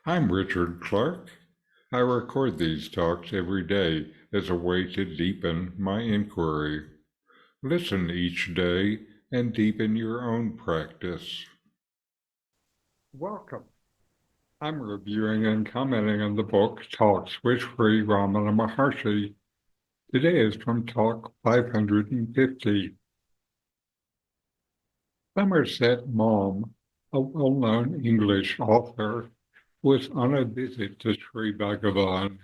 I'm Richard Clarke. I record these talks every day as a way to deepen my inquiry. Listen each day and deepen your own practice. Welcome. I'm reviewing and commenting on the book Talks with Sri Ramana Maharshi. Today is from Talk 550. Somerset Maugham, a well-known English author, was on a visit to Sri Bhagavan.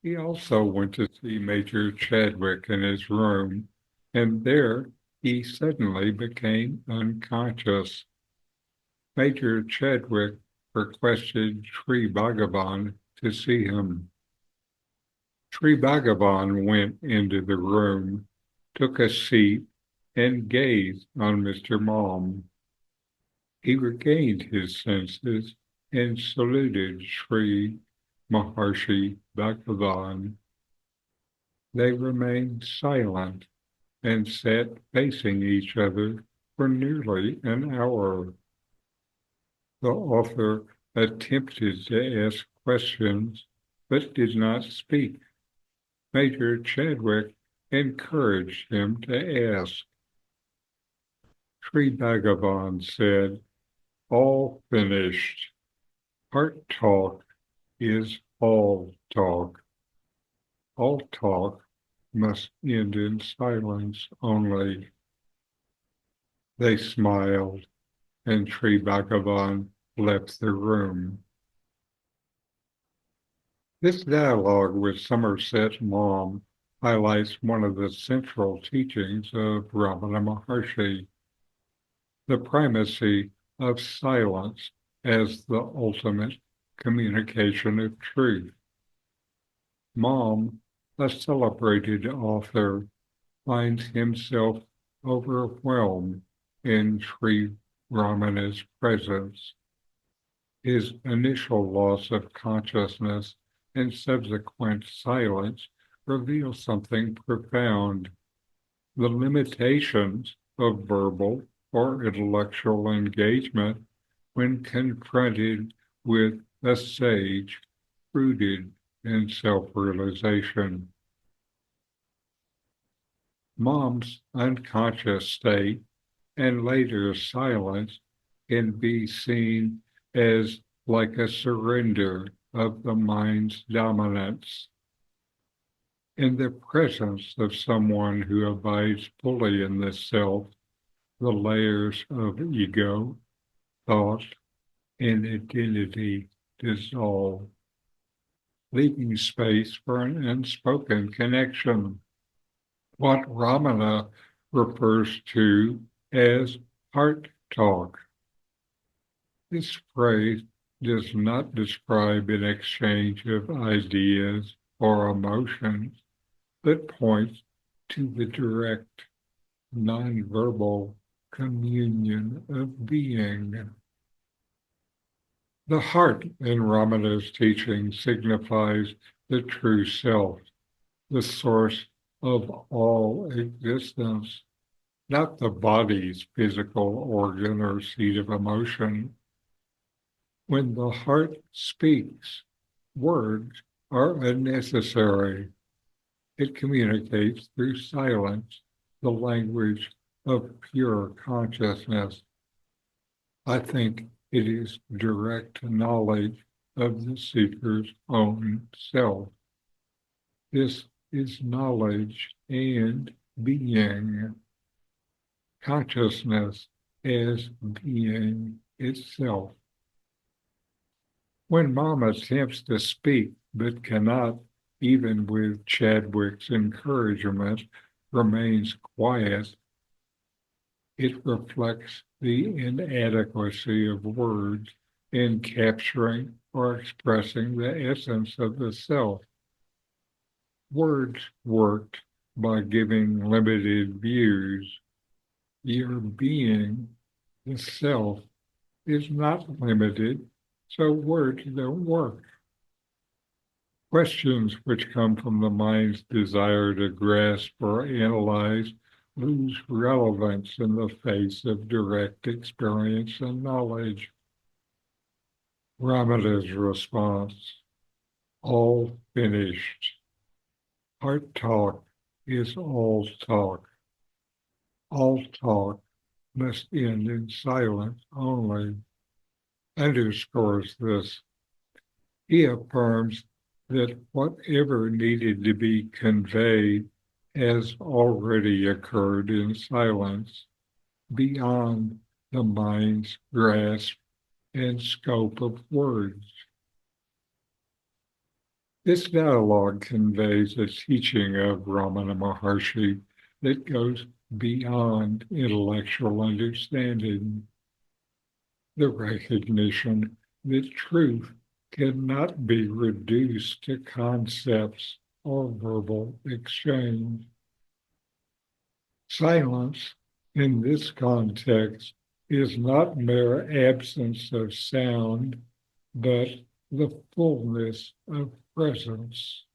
He also went to see Major Chadwick in his room, and there he suddenly became unconscious. Major Chadwick requested Sri Bhagavan to see him. Sri Bhagavan went into the room, took a seat, and gazed on Mr. Maugham. He regained his senses and saluted Sri Maharshi Bhagavan. They remained silent and sat facing each other for nearly an hour. The author attempted to ask questions but did not speak. Major Chadwick encouraged him to ask. Sri Bhagavan said, "All finished. Heart talk is all talk. All talk must end in silence only." They smiled, and Sri Bhagavan left the room. This dialogue with Somerset Maugham highlights one of the central teachings of Ramana Maharshi, the primacy of silence as the ultimate communication of truth. Maugham, a celebrated author, finds himself overwhelmed in Sri Ramana's presence. His initial loss of consciousness and subsequent silence reveal something profound. The limitations of verbal or intellectual engagement when confronted with a sage rooted in self-realization. Maugham's unconscious state and later silence can be seen as like a surrender of the mind's dominance. In the presence of someone who abides fully in the self, the layers of ego, thought, and identity dissolve, leaving space for an unspoken connection, what Ramana refers to as heart talk. This phrase does not describe an exchange of ideas or emotions, but points to the direct, nonverbal communion of being. The heart in Ramana's teaching signifies the true self, the source of all existence, not the body's physical organ or seat of emotion. When the heart speaks, words are unnecessary. It communicates through silence, the language of pure consciousness. I think it is direct knowledge of the seeker's own self. This is knowledge and being, consciousness as being itself. When Mom attempts to speak but cannot, even with Chadwick's encouragement, remains quiet, it reflects the inadequacy of words in capturing or expressing the essence of the self. Words worked by giving limited views. Your being, the self, is not limited, so words don't work. Questions which come from the mind's desire to grasp or analyze lose relevance in the face of direct experience and knowledge. Ramana's response, all finished. Heart talk is all talk. All talk must end in silence only. Underscores this. He affirms that whatever needed to be conveyed has already occurred in silence, beyond the mind's grasp and scope of words. This dialogue conveys a teaching of Ramana Maharshi that goes beyond intellectual understanding, the recognition that truth cannot be reduced to concepts or verbal exchange. Silence, in this context, is not mere absence of sound, but the fullness of presence,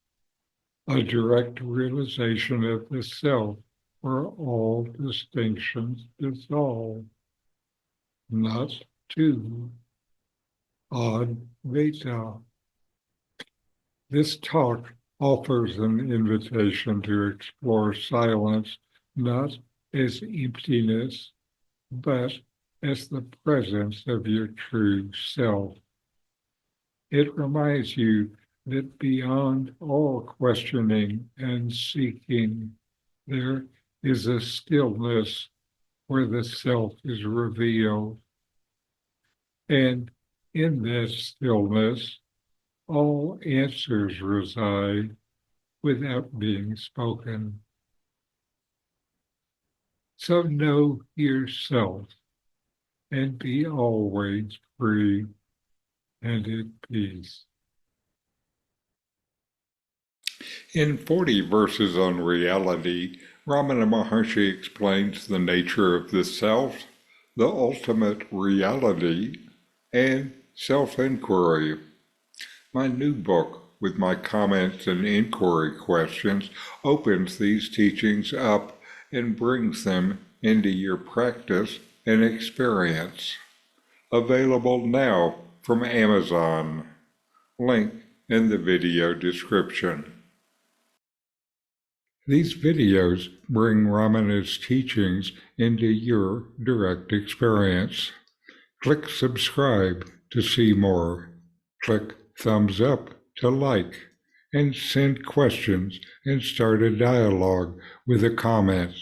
a direct realization of the self where all distinctions dissolve. Not two. Advaita. This talk offers an invitation to explore silence not as emptiness, but as the presence of your true self. It reminds you that beyond all questioning and seeking, there is a stillness where the self is revealed. And in that stillness, all answers reside without being spoken. So know yourself and be always free and at peace. In 40 verses on reality, Ramana Maharshi explains the nature of the self, the ultimate reality, and self-inquiry. My new book, with my comments and inquiry questions, opens these teachings up and brings them into your practice and experience. Available now from Amazon. Link in the video description. These videos bring Ramana's teachings into your direct experience. Click subscribe to see more. Click thumbs up to like, and send questions and start a dialogue with a comment.